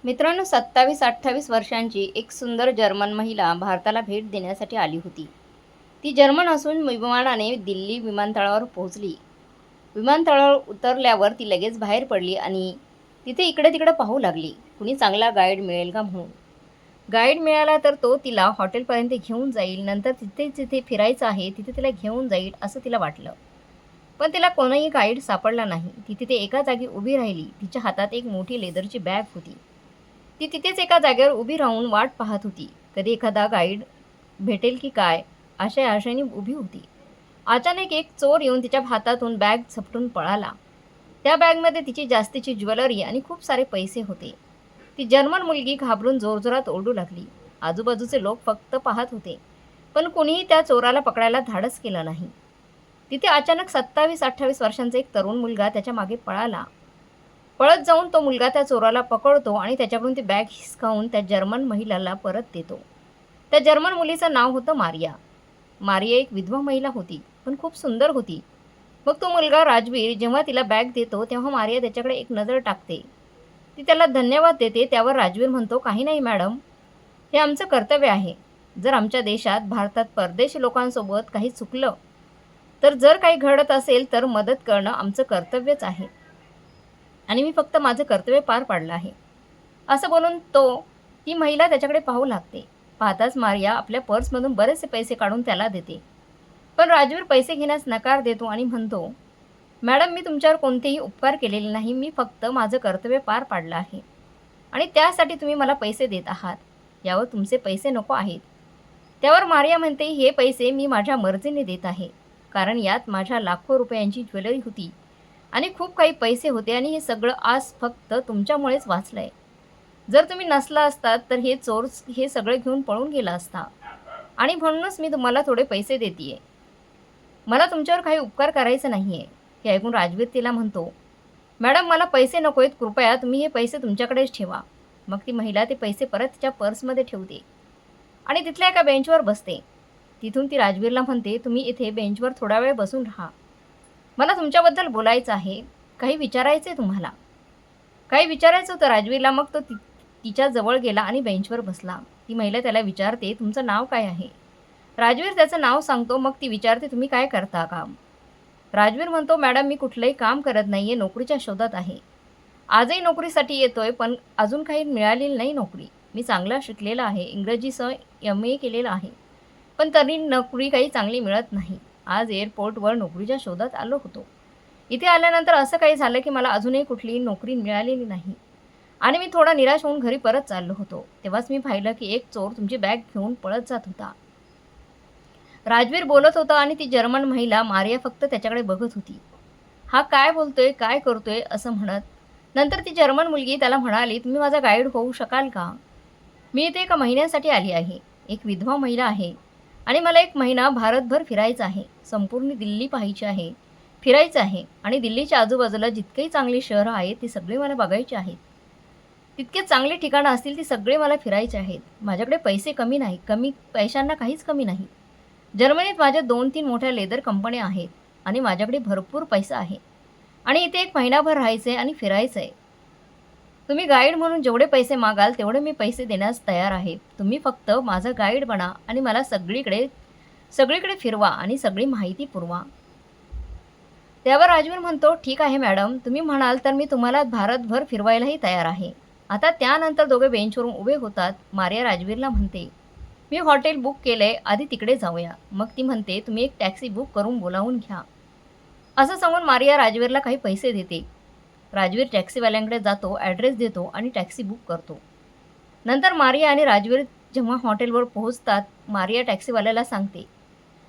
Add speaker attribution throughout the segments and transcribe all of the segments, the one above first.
Speaker 1: मित्रांनो, 27-28 वर्षांची एक सुंदर जर्मन महिला भारताला भेट देण्यासाठी आली होती. ती जर्मन असून विमानाने दिल्ली विमानतळावर पोहोचली. विमानतळावर उतरल्यावर ती लगेच बाहेर पडली आणि तिथे इकडे-तिकडे पाहू लागली. कुणी चांगला गाईड मिळेल का म्हणून. गाईड मिळाला तर तो तिला हॉटेलपर्यंत घेऊन जाईल, नंतर जिथे फिरायचं आहे तिथे तिला घेऊन जाईल असं तिला वाटलं. पण तिला कोणीही गाईड सापडला नाही. ती तिथे एका जागी उभी राहिली. तिच्या हातात एक मोठी लेदरची बॅग होती. ती तिथेच एका जागेवर उभी राहून वाट पाहत होती. कधी एखादा गाईड भेटेल की काय अशा आशेने उभी होती. अचानक एक चोर येऊन तिच्या हातातून बॅग झपटून पळाला. त्या बॅगमध्ये तिची जास्तीची ज्वेलरी आणि खूप सारे पैसे होते. ती जर्मन मुलगी घाबरून जोरजोरात ओरडू लागली. आजूबाजूचे लोक फक्त पाहत होते, पण कोणीही त्या चोराला पकडायला धाडस केलं नाही. तिथे अचानक 27-28 वर्षांचा एक तरुण मुलगा त्याच्या मागे पळाला. पळत जाऊन तो मुलगा त्या चोराला पकडतो आणि त्याच्याकडून ती बॅग हिसकावून त्या जर्मन महिलेला परत देतो. त्या जर्मन मुलीचं नाव होतं मारिया. मारिया एक विधवा महिला होती, पण खूप सुंदर होती. मग तो मुलगा राजवीर जेव्हा तिला बॅग देतो तेव्हा मारिया त्याच्याकडे एक नजर टाकते. ती त्याला धन्यवाद देते. त्यावर राजवीर म्हणतो, काही नाही मॅडम, हे आमचं कर्तव्य आहे. जर आमच्या देशात भारतात परदेशी लोकांसोबत काही चुकलं तर जर काही घडत असेल तर मदत करणं आमचं कर्तव्यच आहे आणि मी फक्त माझं कर्तव्य पार पाडलं आहे. असं बोलून ती महिला त्याच्याकडे पाहू लागते. पाहताच मारिया आपल्या पर्समधून बरेचसे पैसे काढून त्याला देते. पण राजवीर पैसे घेण्यास नकार देतो आणि म्हणतो, मॅडम, मी तुमच्यावर कोणतेही उपकार केलेले नाही. मी फक्त माझं कर्तव्य पार पाडलं आहे आणि त्यासाठी तुम्ही मला पैसे देत आहात. यावर तुमचे पैसे नको आहेत. त्यावर मारिया म्हणते, हे पैसे मी माझ्या मर्जीने देत आहे, कारण यात माझ्या लाखो रुपयांची ज्वेलरी होती आणि खूप काही पैसे होते आणि हे सगळं आज फक्त तुमच्यामुळेच वाचलंय. जर तुम्ही नसला असतात तर हे चोर हे सगळं घेऊन पळून गेला असता आणि म्हणूनच मी तुम्हाला थोडे पैसे देते. मला तुमच्यावर काही उपकार करायचं नाही आहे. हे ऐकून राजवीर तिला म्हणतो, मॅडम, मला पैसे नको आहेत. कृपया तुम्ही हे पैसे तुमच्याकडेच ठेवा. मग ती महिला ते पैसे परत तिच्या पर्समध्ये ठेवते आणि तिथल्या एका बेंचवर बसते. तिथून ती राजवीरला म्हणते, तुम्ही इथे बेंचवर थोडा वेळ बसून राहा. मला तुमच्याबद्दल बोलायचं आहे. काही विचारायचं आहे तुम्हाला. काही विचारायचं होतं राजवीरला. मग तो तिच्या जवळ गेला आणि बेंचवर बसला. ती महिला त्याला विचारते, तुमचं नाव काय आहे. राजवीर त्याचं नाव सांगतो. मग ती विचारते, तुम्ही काय करता काम. राजवीर म्हणतो, मॅडम, मी कुठलंही काम करत नाही आहे. नोकरीच्या शोधात आहे. आजही नोकरीसाठी येतोय, पण अजून काही मिळालेली नाही नोकरी. मी चांगला शिकलेला आहे. इंग्रजीसह MA केलेलं आहे, पण तरी नोकरी काही चांगली मिळत नाही. आज एअरपोर्टवर नोकरीच्या शोधात आलो होतो. इथे आल्यानंतर असं काही झालं की मला अजूनही कुठलीही नोकरी मिळालेली नाही आणि मी थोडा निराश होऊन घरी परत चाललो होतो. तेव्हाच मी पाहिलं की एक चोर तुमची बॅग घेऊन पळत जात होता. राजवीर बोलत होता आणि ती जर्मन महिला मारिया फक्त त्याच्याकडे बघत होती. हा काय बोलतोय, काय करतोय असं म्हणत. नंतर ती जर्मन मुलगी त्याला म्हणाली, तुम्ही माझा गाईड होऊ शकाल का. मी इथे एका महिन्यासाठी आली आहे. एक विधवा महिला आहे आणि मला 1 महिना भारतभर फिरायचं आहे. संपूर्ण दिल्ली पाहायची आहे, फिरायचं आहे आणि दिल्लीच्या आजूबाजूला जितकेही चांगली शहरं आहेत ती सगळी मला बघायची आहेत. तितके चांगली ठिकाणं असतील ती सगळे मला फिरायचे आहेत. माझ्याकडे पैसे कमी नाही, कमी पैशांना काहीच कमी नाही. जर्मनीत माझ्या 2-3 मोठ्या लेदर कंपन्या आहेत आणि माझ्याकडे भरपूर पैसा आहे आणि इथे 1 महिनाभर राहायचं आहे आणि फिरायचं आहे. तुम्ही गाईड म्हणून जेवढे पैसे मागाल तेवढे मी पैसे देण्यास तयार आहे. तुम्ही फक्त माझा गाईड बना आणि मला सगळीकडे फिरवा आणि सगळी माहिती पुरवा. त्यावर राजवीर म्हणतो, ठीक आहे मॅडम, तुम्ही म्हणाल तर मी तुम्हाला भारतभर फिरवायलाही तयार आहे. आता त्यानंतर दोघे बेंचवरून उभे होतात. मारिया राजवीरला म्हणते, मी हॉटेल बुक केलंय, आधी तिकडे जाऊया. मग ती म्हणते, तुम्ही एक टॅक्सी बुक करून बोलावून घ्या. असं सांगून मारिया राजवीरला काही पैसे देते. राजवीर टॅक्सीवाल्यांकडे जातो, ॲड्रेस देतो आणि टॅक्सी बुक करतो. नंतर मारिया आणि राजवीर जेव्हा हॉटेलवर पोहोचतात, मारिया टॅक्सीवाल्याला सांगते,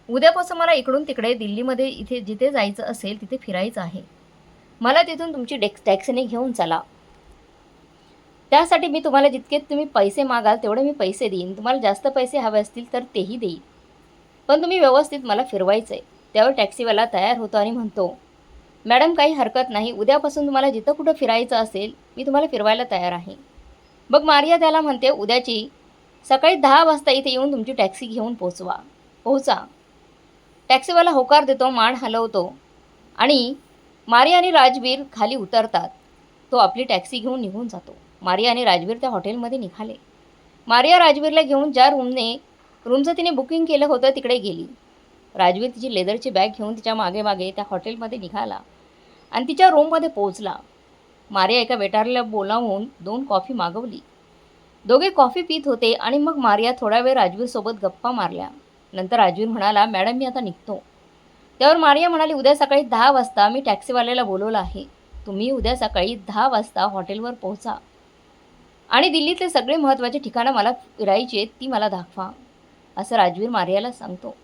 Speaker 1: उद्यापासून मला इकडून तिकडे दिल्लीमध्ये इथे जिथे जायचं असेल तिथे फिरायचं आहे. मला तिथून तुमची टॅक्सीने घेऊन चला. त्यासाठी मी तुम्हाला जितके तुम्ही पैसे मागाल तेवढे मी पैसे देईन. तुम्हाला जास्त पैसे हवे असतील तर तेही देईन, पण तुम्ही व्यवस्थित मला फिरवायचं आहे. त्यावर टॅक्सीवाला तयार होतो आणि म्हणतो, मॅडम, काही हरकत नाही. उद्यापासून तुम्हाला जिथं कुठं फिरायचं असेल मी तुम्हाला फिरवायला तयार आहे. मग मारिया त्याला म्हणते, उद्याची सकाळी 10 वाजता इथे येऊन तुमची टॅक्सी घेऊन पोहोचा. टॅक्सीवाला होकार देतो, मान हलवतो आणि मारिया आणि राजवीर खाली उतरतात. तो आपली टॅक्सी घेऊन निघून जातो. मारिया आणि राजवीर त्या हॉटेलमध्ये निघाले. मारिया राजवीरला घेऊन ज्या रूमचं तिने बुकिंग केलं होतं तिकडे गेली. राजवीर तिची लेदरची बॅग घेऊन तिच्या मागे मागे त्या हॉटेलमध्ये निघाला आणि तिच्या रूममध्ये पोहोचला. मारिया एका वेटरला बोलावून 2 कॉफी मागवली. दोघे कॉफी पित होते आणि मग मारिया थोडा वेळ राजवीरसोबत गप्पा मारल्या. नंतर राजवीर म्हणाला, मॅडम मी आता निघतो. त्यावर मारिया म्हणाली, उद्या सकाळी 10 वाजता मी टॅक्सीवाल्याला बोलवलं आहे. तुम्ही उद्या सकाळी 10 वाजता हॉटेलवर पोहोचा आणि दिल्लीतले सगळे महत्त्वाचे ठिकाणं मला फिरायची आहेत ती मला दाखवा, असं राजवीर मारियाला सांगतो.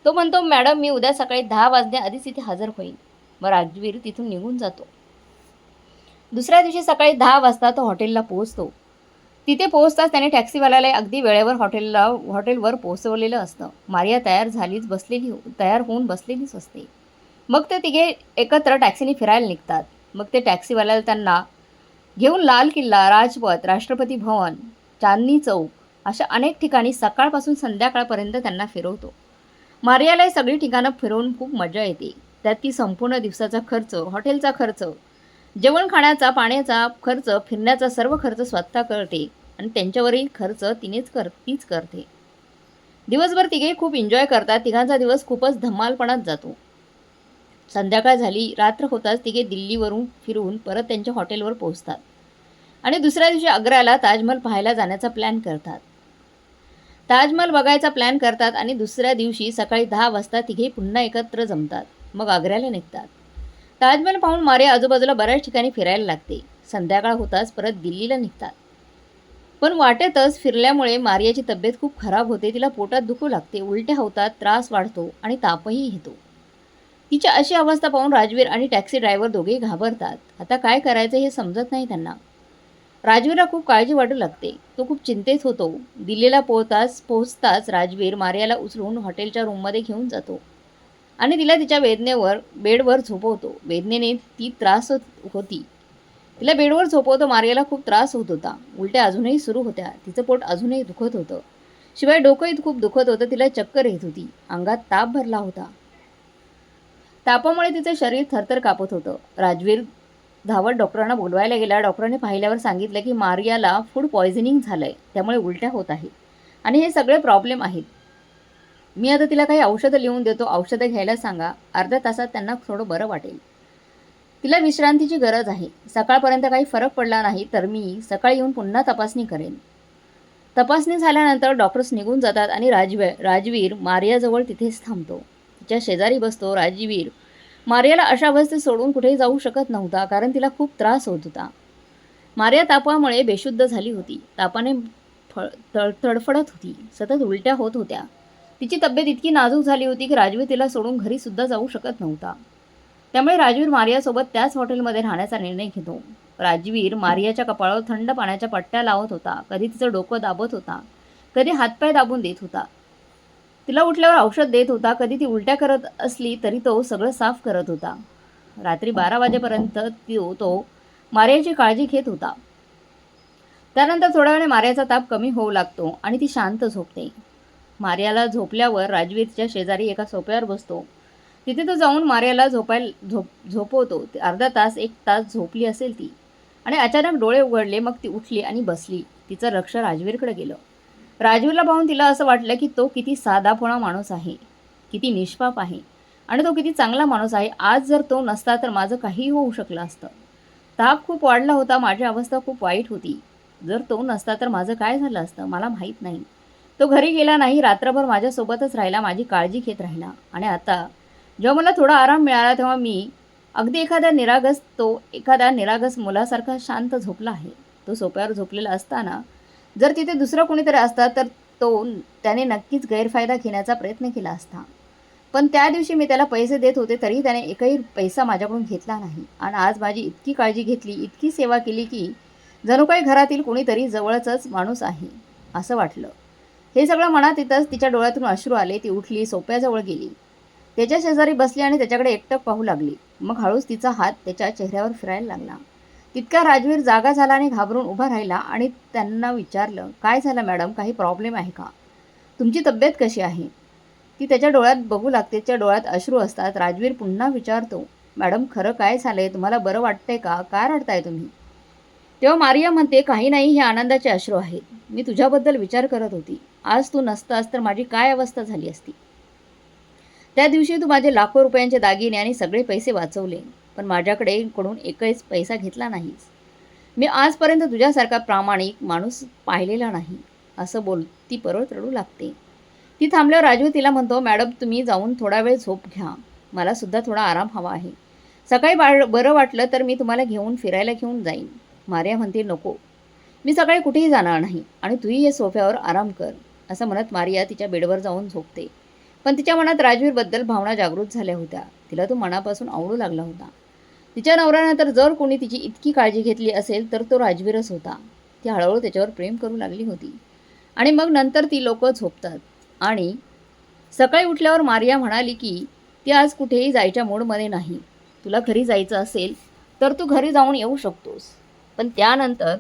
Speaker 1: तो म्हणतो, मॅडम मी उद्या सकाळी 10 वाजण्याआधीच इथे हजर होईन. मग राजवीर तिथून निघून जातो. दुसऱ्या दिवशी सकाळी 10 वाजता तो हॉटेलला पोहोचतो. तिथे पोहोचताच त्याने टॅक्सीवाल्याला अगदी वेळेवर हॉटेलवर पोहोचवलेलं असतं. मारिया तयार होऊन बसलेलीच असते. मग ते तिघे एकत्र टॅक्सीने फिरायला निघतात. मग ते टॅक्सीवाल्याला त्यांना घेऊन लाल किल्ला, राजपथ, राष्ट्रपती भवन, चांदनी चौक अशा अनेक ठिकाणी सकाळपासून संध्याकाळपर्यंत त्यांना फिरवतो. मारियाला ही सगळी ठिकाणं फिरवून खूप मजा येते. त्यात ती संपूर्ण दिवसाचा खर्च, हॉटेलचा खर्च, जेवण खाण्याचा, पाण्याचा खर्च, फिरण्याचा सर्व खर्च स्वतः करते आणि त्यांच्यावरील खर्च तीच करते. दिवसभर तिघे खूप एन्जॉय करतात. तिघांचा दिवस खूपच धमालपणात जातो. संध्याकाळ झाली. रात्र होताच तिघे दिल्लीवरून फिरून परत त्यांच्या हॉटेलवर पोहोचतात आणि दुसऱ्या दिवशी आग्र्याला ताजमहल पाहायला जाण्याचा प्लॅन करतात. ताजमहल बघायचा प्लॅन करतात आणि दुसऱ्या दिवशी सकाळी 10 वाजता तिघे पुन्हा एकत्र जमतात. मग आग्र्याला निघतात. ताजमहल पाहून मारिया आजूबाजूला बऱ्याच ठिकाणी फिरायला लागते. संध्याकाळ होताच परत दिल्लीला निघतात. पण वाटेतच फिरल्यामुळे मारियाची तब्येत खूप खराब होते. तिला पोटात दुखू लागते, उलट्या होतात, त्रास वाढतो आणि तापही येतो. तिची अशी अवस्था पाहून राजवीर आणि टॅक्सी ड्रायव्हर दोघेही घाबरतात. आता काय करायचं हे समजत नाही त्यांना. राजवीरला खूप काळजी वाटू लागते. तो खूप चिंतेत होतो. दिल्लीला पोहोचताच राजवीर मारियाला उचलून हॉटेलच्या रूममध्ये घेऊन जातो आणि तिला तिच्या बेडवर झोपवतो. वेदनेने ती त्रास होती. तिला बेडवर झोपवतो. मारियाला खूप त्रास होत होता. उलट्या अजूनही सुरू होत्या. तिचं पोट अजूनही दुखत होतं. शिवाय डोकंही खूप दुखत होतं. तिला चक्कर येत होती. अंगात ताप भरला होता. तापामुळे तिचं शरीर थरथर कापत होतं. राजवीर धावत डॉक्टरांना बोलवायला गेला. डॉक्टरांनी पाहिल्यावर सांगितलं की मारियाला फूड पॉयझनिंग झालंय, त्यामुळे उलट्या होत आहेत आणि हे सगळे प्रॉब्लेम आहेत. मी आता तिला काही औषधं लिहून देतो, औषधं घ्यायला सांगा. अर्ध्या तासात त्यांना थोडं बरं वाटेल. तिला विश्रांतीची गरज आहे. सकाळपर्यंत काही फरक पडला नाही तर मी सकाळी येऊन पुन्हा तपासणी करेन. तपासणी झाल्यानंतर डॉक्टर्स निघून जातात आणि राजवीर मारियाजवळ तिथेच थांबतो. तिच्या शेजारी बसतो. राजवीर मारियाला अशा अवस्थेत सोडून कुठेही जाऊ शकत नव्हता, कारण तिला खूप त्रास होत होता. मारिया तापामुळे बेशुद्ध झाली होती. तापाने तडफडत होती. सतत उलट्या होत होत्या. तिची तब्येत इतकी नाजूक झाली होती की राजवीर तिला सोडून घरीसुद्धा जाऊ शकत नव्हता. त्यामुळे राजवीर मारियासोबत त्याच हॉटेलमध्ये राहण्याचा निर्णय घेतो. राजवीर मारियाच्या कपाळावर थंड पाण्याच्या पट्ट्या लावत होता. कधी तिचं डोकं दाबत होता, कधी हातपाय दाबून देत होता. तिला उठल्यावर औषध देत होता. कधी ती उलट्या करत असली तरी तो सगळं साफ करत होता. रात्री 12 वाजेपर्यंत तो मारियाची काळजी घेत होता. त्यानंतर थोड्या वेळाने मारियाचा ताप कमी होऊ लागतो आणि ती शांत झोपते. मारियाला झोपल्यावर राजवीर तिच्या शेजारी एका सोफ्यावर बसतो. तिथे तो जाऊन मारियाला झोपवतो. अर्धा तास 1 तास झोपली असेल ती आणि अचानक डोळे उघडले. मग ती उठली आणि बसली. तिचं लक्ष राजवीरकडे गेलं. राजवीरला पाहून तिला असं वाटलं की तो किती साधाफोळा माणूस आहे, किती निष्पाप आहे आणि तो किती चांगला माणूस आहे. आज जर तो नसता तर माझं काहीही होऊ शकलं असतं. ताप खूप वाढला होता. माझी अवस्था खूप वाईट होती. जर तो नसता तर माझं काय झालं असतं मला माहीत नाही. तो घरी गेला नाही. रात्रभर माझ्यासोबतच राहिला, माझी काळजी घेत राहिला आणि आता जेव्हा मला थोडा आराम मिळाला तेव्हा मी अगदी एखाद्या निरागस मुलासारखा शांत झोपला आहे. तो सोफ्यावर झोपलेला असताना जर तिथे दुसरं कोणीतरी असता तर त्याने नक्कीच गैरफायदा घेण्याचा प्रयत्न केला असता. पण त्या दिवशी मी त्याला पैसे देत होते तरी त्याने एकही पैसा माझ्याकडून घेतला नाही आणि आज माझी इतकी काळजी घेतली, इतकी सेवा केली की जणू काही घरातील कोणीतरी जवळचाच माणूस आहे असं वाटलं. हे सगळं मनात येतच तिच्या डोळ्यातून अश्रू आले. ती उठली, सोफ्याजवळ गेली, त्याच्या शेजारी बसली आणि त्याच्याकडे एकटक पाहू लागली. मग हळूच तिचा हात त्याच्या चेहऱ्यावर फिरायला लागला. तितका राजवीर जागा झाला आणि घाबरून उभा राहिला आणि त्यांना विचारलं, काय झालं मॅडम, काही प्रॉब्लेम आहे का? तुमची तब्येत कशी आहे? ती त्याच्या डोळ्यात बघू लागते. त्याच्या डोळ्यात अश्रू असतात. राजवीर पुन्हा विचारतो, मॅडम खरं काय झालंय? तुम्हाला बरं वाटतंय का? काय रडताय तुम्ही? तेव्हा मारिया म्हणते, काही नाही, हे आनंदाचे अश्रू आहेत. मी तुझ्याबद्दल विचार करत होती. आज तू नसतास तर माझी काय अवस्था झाली असती. त्या दिवशी तू माझे लाखो रुपयांचे दागिने आणि सगळे पैसे वाचवले, पण माझ्याकडे कडून एकच पैसा घेतला नाहीस. मी आजपर्यंत तुझ्यासारखा प्रामाणिक माणूस पाहिलेला नाही. असं बोल ती परत रडू लागते. ती थांबल्यावर राजू तिला म्हणतो, मॅडम तुम्ही जाऊन थोडा वेळ झोप घ्या. मला सुद्धा थोडा आराम हवा आहे. सकाळी बरं वाटलं तर मी तुम्हाला फिरायला घेऊन जाईन. मारिया म्हणते, नको, मी सकाळी कुठेही जाणार नाही आणि तूही हे सोफ्यावर आराम कर. असं म्हणत मारिया तिच्या बेडवर जाऊन झोपते. पण तिच्या मनात राजवीरबद्दल भावना जागृत झाल्या होत्या. तिला तो मनापासून आवडू लागला होता. तिच्या नवऱ्यानं तर जर कोणी तिची इतकी काळजी घेतली असेल तर तो राजवीरच होता. ती हळूहळू त्याच्यावर प्रेम करू लागली होती. आणि मग नंतर ती लोक झोपतात आणि सकाळी उठल्यावर मारिया म्हणाली की ती आज कुठेही जायच्या मूडमध्ये नाही. तुला घरी जायचं असेल तर तू घरी जाऊन येऊ शकतोस. पण त्यानंतर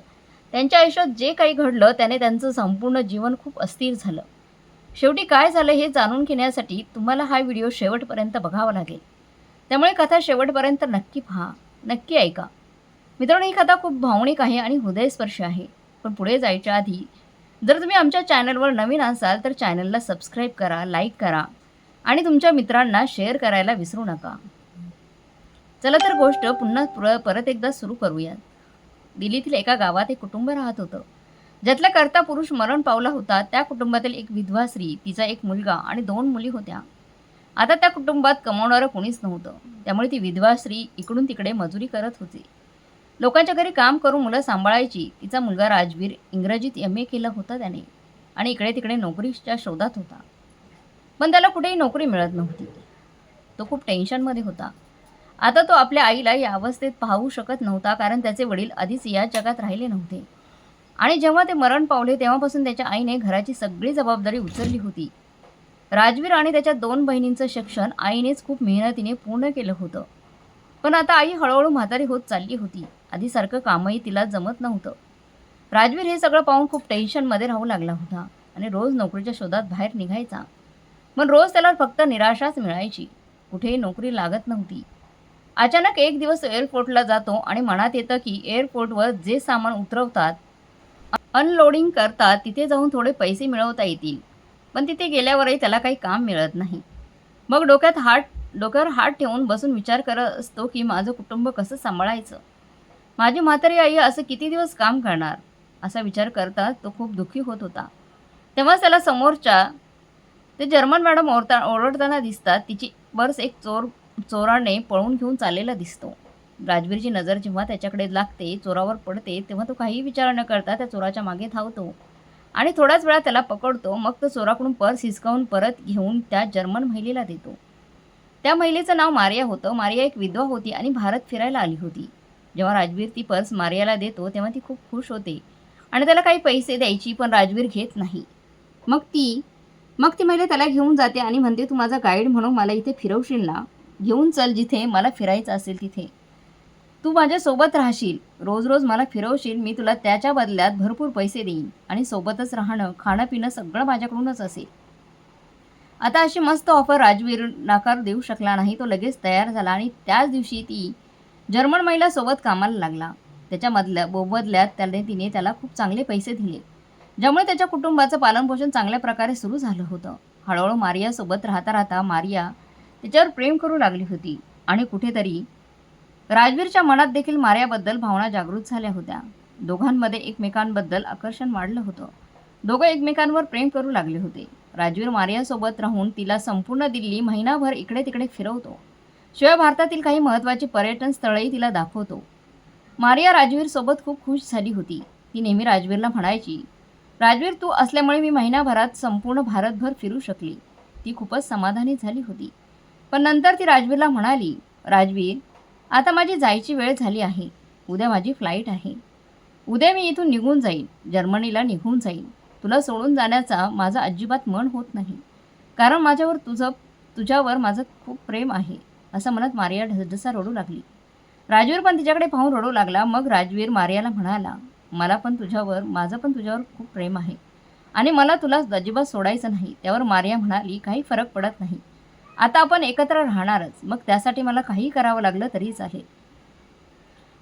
Speaker 1: त्यांच्या आयुष्यात जे काही घडलं त्याने त्यांचं संपूर्ण जीवन खूप अस्थिर झालं. शेवटी काय झालं हे जाणून घेण्यासाठी तुम्हाला हा व्हिडिओ शेवटपर्यंत बघावा लागेल. त्यामुळे कथा शेवटपर्यंत नक्की पहा, नक्की ऐका. मित्रांनो, ही कथा खूप भावनिक आहे आणि हृदयस्पर्शी आहे. पण पुढे जायच्या आधी जर तुम्ही आमच्या चॅनलवर नवीन असाल तर चॅनलला सबस्क्राईब करा, लाईक करा आणि तुमच्या मित्रांना शेअर करायला विसरू नका. चला तर गोष्ट पुन्हा परत एकदा सुरू करूयात. दिल्लीतील एका गावात एक कुटुंब राहत होतं. ज्यातला कर्ता पुरुष मरण पावला होता. त्या कुटुंबातील एक विधवा स्त्री, तिचा एक मुलगा आणि 2 मुली होत्या. आता त्या कुटुंबात कमावणारं कोणीच नव्हतं. त्यामुळे ती विधवा स्त्री इकडून तिकडे मजुरी करत होती. लोकांच्या घरी काम करून मुलं सांभाळायची. तिचा मुलगा राजवीर इंग्रजीत MA केलं होतं त्याने आणि इकडे तिकडे नोकरीच्या शोधात होता. पण त्याला कुठेही नोकरी मिळत नव्हती. तो खूप टेन्शनमध्ये होता. आता तो आपल्या आईला या अवस्थेत पाहू शकत नव्हता, कारण त्याचे वडील आधीच या जगात राहिले नव्हते. आणि जेव्हा ते मरण पावले तेव्हापासून त्याच्या आईने घराची सगळी जबाबदारी उचलली होती. राजवीर आणि त्याच्या 2 बहिणींचं शिक्षण आईनेच खूप मेहनतीने पूर्ण केलं होतं. पण आता आई हळूहळू म्हातारी होत चालली होती. आधीसारखं कामही तिला जमत नव्हतं. राजवीर हे सगळं पाहून खूप टेन्शनमध्ये राहू लागला होता आणि रोज नोकरीच्या शोधात बाहेर निघायचा. पण रोज त्याला फक्त निराशाच मिळायची. कुठेही नोकरी लागत नव्हती. अचानक एक दिवस एअरपोर्टला जातो आणि मनात येतं की एअरपोर्टवर जे सामान उतरवतात, अनलोडिंग करतात, तिथे जाऊन थोडे पैसे मिळवता येतील. पण तिथे गेल्यावरही त्याला काही काम मिळत नाही. मग डोक्यावर हात ठेवून बसून विचार करत असतो की माझं कुटुंब कसं सांभाळायचं. माझी म्हातारी आई असं किती दिवस काम करणार. असा विचार करता तो खूप दुःखी होत होता. तेव्हाच त्याला समोरच्या ते जर्मन मॅडम ओरडताना दिसतात. तिची पर्स एक चोराने पळून घेऊन चाललेला दिसतो. राजवीरची नजर जेव्हा त्याच्याकडे लागते, चोरावर पडते, तेव्हा तो काहीही विचार न करता त्या चोराच्या मागे धावतो आणि थोड्याच वेळात त्याला पकडतो. मग तो चोराकडून पर्स हिसकावून परत घेऊन त्या जर्मन महिलेला देतो. त्या महिलेचं नाव मारिया होतं. मारिया एक विधवा होती आणि भारत फिरायला आली होती. जेव्हा राजवीर ती पर्स मारियाला देतो तेव्हा ती खूप खुश होते आणि त्याला काही पैसे द्यायची, पण राजवीर घेत नाही. मग ती महिला त्याला घेऊन जाते आणि म्हणते, तू माझा गाईड म्हणून मला इथे फिरवशील ना? घेऊन चल जिथे मला फिरायचं असेल तिथे. तू माझ्यासोबत राहशील, रोज रोज मला फिरवशील, मी तुला त्याच्या बदल्यात भरपूर पैसे देईन आणि सोबतच राहणं, खाणं पिणं सगळं माझ्याकडूनच असेल. आता अशी मस्त ऑफर राजवीर नकार देऊ शकला नाही. तो लगेच तयार झाला आणि त्याच दिवशी ती जर्मन महिलासोबत कामाला लागला. त्याच्या मोबदल्यात तिने त्याला खूप चांगले पैसे दिले, ज्यामुळे त्याच्या कुटुंबाचं पालनपोषण चांगल्या प्रकारे सुरू झालं होतं. हळूहळू मारियासोबत राहता राहता मारिया तिच्यावर प्रेम करू लागली होती आणि कुठेतरी राजवीरच्या मनात देखील मारियाबद्दल भावना जागृत झाल्या होत्या. दोघांमध्ये एकमेकांबद्दल आकर्षण वाढलं होतं. दोघं एकमेकांवर प्रेम करू लागले होते. राजवीर मारियासोबत राहून तिला संपूर्ण दिल्ली महिनाभर इकडे तिकडे फिरवतो. शिवाय भारतातील काही महत्त्वाची पर्यटन स्थळेही तिला दाखवतो. मारिया राजवीरसोबत खूप खुश झाली होती. ती नेहमी राजवीरला म्हणायची, राजवीर तू असल्यामुळे मी महिनाभरात संपूर्ण भारतभर फिरू शकली. ती खूपच समाधानी झाली होती. पण नंतर ती राजवीरला म्हणाली, राजवीर आता माझी जायची वेळ झाली आहे. उद्या माझी फ्लाईट आहे. उद्या मी इथून निघून जाईन, जर्मनीला निघून जाईन. तुला सोडून जाण्याचा माझं अजिबात मन होत नाही, कारण तुझ्यावर माझं खूप प्रेम आहे. असं म्हणत मारिया ढसढसा रडू लागली. राजवीर पण तिच्याकडे पाहून रडू लागला. मग राजवीर मारियाला म्हणाला, माझं पण तुझ्यावर खूप प्रेम आहे आणि मला तुला अजिबात सोडायचं नाही. त्यावर मारिया म्हणाली, काही फरक पडत नाही. आता आपण एकत्र राहणारच. मग त्यासाठी मला काही करावं लागलं तरी चालेल.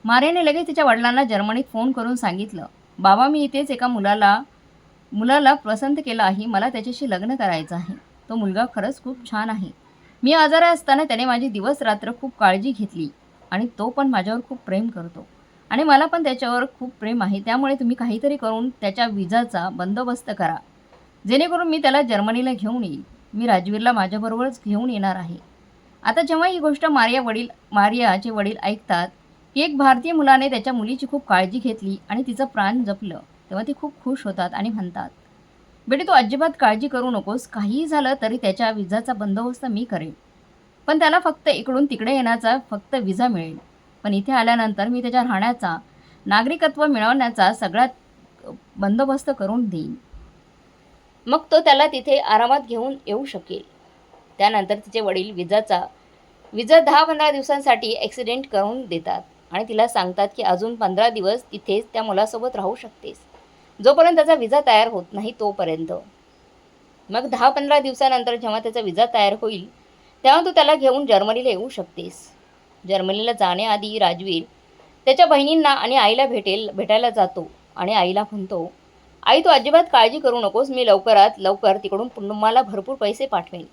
Speaker 1: मारियाने लगेच तिच्या वडिलांना जर्मनीत फोन करून सांगितलं, बाबा मी इथेच एका मुलाला पसंत केलं आहे. मला त्याच्याशी लग्न करायचं आहे. तो मुलगा खरंच खूप छान आहे. मी आजारी असताना त्याने माझी दिवस रात्र खूप काळजी घेतली आणि तो पण माझ्यावर खूप प्रेम करतो आणि मला पण त्याच्यावर खूप प्रेम आहे. त्यामुळे तुम्ही काहीतरी करून त्याच्या विजाचा बंदोबस्त करा, जेणेकरून मी त्याला जर्मनीला घेऊन येईल. मी राजवीरला माझ्याबरोबरच घेऊन येणार आहे. आता जेव्हा ही गोष्ट मारियाचे वडील ऐकतात की एक भारतीय मुलाने त्याच्या मुलीची खूप काळजी घेतली आणि तिचं प्राण जपलं, तेव्हा ते खूप खुश होतात आणि म्हणतात, बेटे तू अजिबात काळजी करू नकोस. काहीही झालं तरी त्याच्या विजाचा बंदोबस्त मी करेन. पण त्याला फक्त इकडून तिकडे येण्याचा फक्त विजा मिळेल. पण इथे आल्यानंतर मी त्याच्या राहण्याचा, नागरिकत्व मिळवण्याचा सगळा बंदोबस्त करून देईन. मग तो त्याला तिथे आरामात घेऊन येऊ शकेल. त्यानंतर तिचे वडील विजा 10-15 दिवसांसाठी ॲक्सिडेंट करून देतात आणि तिला सांगतात की अजून 15 दिवस तिथेच त्या मुलासोबत राहू शकतेस, जोपर्यंत त्याचा विजा तयार होत नाही तोपर्यंत. मग 10-15 दिवसानंतर जेव्हा त्याचा विजा तयार होईल तेव्हा तू त्याला घेऊन जर्मनीला येऊ शकतेस. जर्मनीला जाण्याआधी राजवीर त्याच्या बहिणींना आणि आईला भेटायला जातो आणि आईला म्हणतो, आई तू अजिबात काळजी करू नकोस. मी लवकरात लवकर तिकडून तुम्हाला भरपूर पैसे पाठवेन.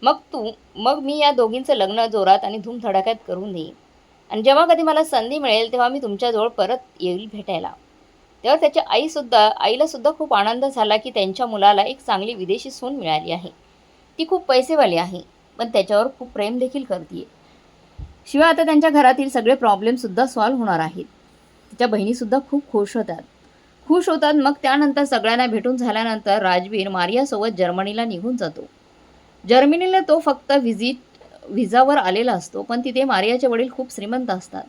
Speaker 1: मग मी या दोघींचं लग्न जोरात आणि धूमधडाक्यात करून देईन आणि जेव्हा कधी मला संधी मिळेल तेव्हा मी तुमच्याजवळ परत येईल भेटायला. तेव्हा त्याच्या आईलासुद्धा खूप आनंद झाला की त्यांच्या मुलाला एक चांगली विदेशी सून मिळाली आहे. ती खूप पैसेवाली आहे, पण त्याच्यावर खूप प्रेम देखील करते. शिवाय आता त्यांच्या घरातील सगळे प्रॉब्लेमसुद्धा सॉल्व्ह होणार आहेत. तिच्या बहिणीसुद्धा खूप खुश होतात. मग त्यानंतर सगळ्यांना भेटून झाल्यानंतर राजवीर मारियासोबत जर्मनीला निघून जातो. जर्मनीला तो फक्त व्हिजावर आलेला असतो, पण तिथे मारियाचे वडील खूप श्रीमंत असतात.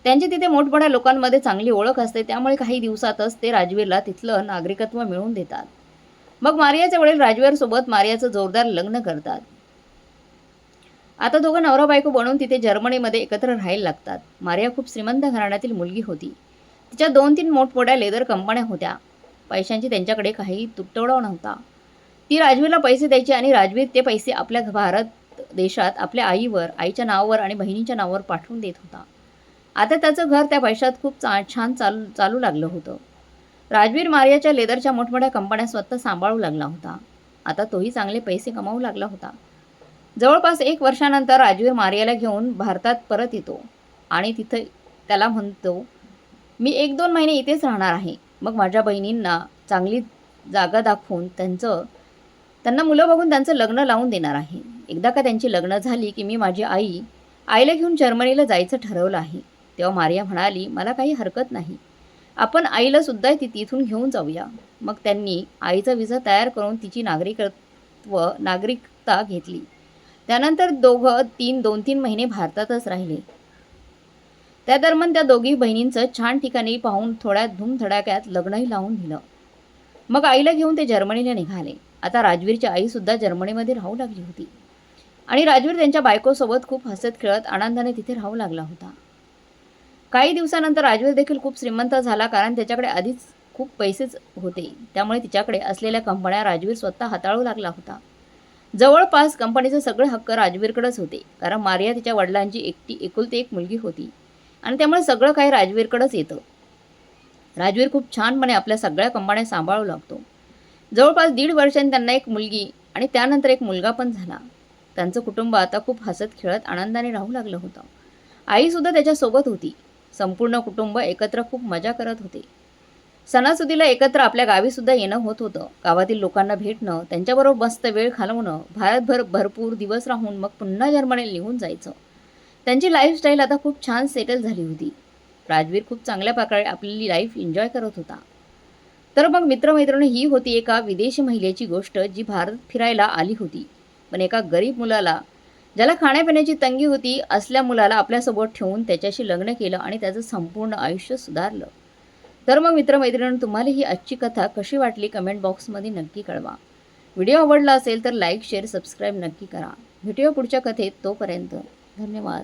Speaker 1: त्यांची तिथे मोठमोठ्या लोकांमध्ये चांगली ओळख असते. त्यामुळे काही दिवसातच ते राजवीरला तिथलं नागरिकत्व मिळवून देतात. मग मारियाचे वडील राजवीरसोबत मारियाचं जोरदार लग्न करतात. आता दोघं नवरा बायको बनून तिथे जर्मनीमध्ये एकत्र राहायला लागतात. मारिया खूप श्रीमंत घराण्यातील मुलगी होती. तिच्या 2-3 मोठमोठ्या लेदर कंपन्या होत्या. पैशांची त्यांच्याकडे काही तुटवडा नव्हता. ती राजवीरला पैसे द्यायची आणि राजवीर ते पैसे आपल्या भारत देशात आपल्या आईच्या नावावर आणि बहिणीच्या नावावर पाठवून देत होता. आता त्याचं घर त्या पैशात खूप छान चालू लागलं होतं. राजवीर मारियाच्या लेदरच्या मोठमोठ्या कंपन्या स्वतः सांभाळू लागला होता. आता तोही चांगले पैसे कमावू लागला होता. जवळपास 1 वर्षानंतर राजवीर मारियाला घेऊन भारतात परत येतो आणि तिथं त्याला म्हणतो, मी 1-2 महिने इथेच राहणार आहे. मग माझ्या बहिणींना चांगली जागा दाखवून त्यांना मुलं बघून त्यांचं लग्न लावून देणार आहे. एकदा का त्यांची लग्न झाली की मी माझी आईला घेऊन जर्मनीला जायचं ठरवलं आहे. तेव्हा मारिया म्हणाली, मला काही हरकत नाही. आपण आईलासुद्धा तिथून घेऊन जाऊया. मग त्यांनी आईचा विजा तयार करून तिची नागरिकता घेतली. त्यानंतर दोघं 2-3 महिने भारतातच राहिले. त्या दरम्यान त्या दोघी बहिणींचं छान ठिकाणी पाहून थोड्या धूमधडाक्यात लग्नही लावून दिलं. मग आईला घेऊन ते जर्मनीला निघाले. आता राजवीरची आईसुद्धा जर्मनीमध्ये राहू लागली होती आणि राजवीर त्यांच्या बायकोसोबत खूप हसत खेळत आनंदाने तिथे राहू लागला होता. काही दिवसानंतर राजवीर देखील खूप श्रीमंत झाला, कारण त्याच्याकडे आधीच खूप पैसेच होते. त्यामुळे तिच्याकडे असलेल्या कंपन्या राजवीर स्वतः हाताळू लागला होता. जवळपास कंपनीचे सगळे हक्क राजवीरकडेच होते, कारण मारिया तिच्या वडिलांची एकुलती एक मुलगी होती आणि त्यामुळे सगळं काही राजवीरकडेच येतं. राजवीर खूप छानपणे आपल्या सगळ्या कंपन्या सांभाळू लागतो. जवळपास 1.5 वर्षांनी त्यांना एक मुलगी आणि त्यानंतर एक मुलगा पण झाला. त्यांचं कुटुंब आता खूप हसत खेळत आनंदाने राहू लागलं होतं. आईसुद्धा त्याच्यासोबत होती. संपूर्ण कुटुंब एकत्र खूप मजा करत होते. सणासुदीला एकत्र आपल्या गावीसुद्धा येणं होत होतं. गावातील लोकांना भेटणं, त्यांच्याबरोबर मस्त वेळ घालवणं, भारतभर भरपूर दिवस राहून मग पुन्हा जर्मनीला निघून जायचं. त्यांची लाईफस्टाईल आता खूप छान सेटल झाली होती. राजवीर खूप चांगल्या प्रकारे आपली लाईफ एन्जॉय करत होता. तर मग मित्रमैत्रिणी, ही होती एका विदेशी महिलेची गोष्ट जी भारत फिरायला आली होती. पण एका गरीब मुलाला, ज्याला खाण्यापिण्याची तंगी होती, असल्या मुलाला आपल्यासोबत ठेवून त्याच्याशी लग्न केलं आणि त्याचं संपूर्ण आयुष्य सुधारलं. तर मग मित्रमैत्रिणींनो, तुम्हाला ही आजची कथा कशी वाटली कमेंट बॉक्समध्ये नक्की कळवा. व्हिडिओ आवडला असेल तर लाईक, शेअर, सबस्क्राईब नक्की करा. भेटूया पुढच्या कथेत. तोपर्यंत धन्यवाद.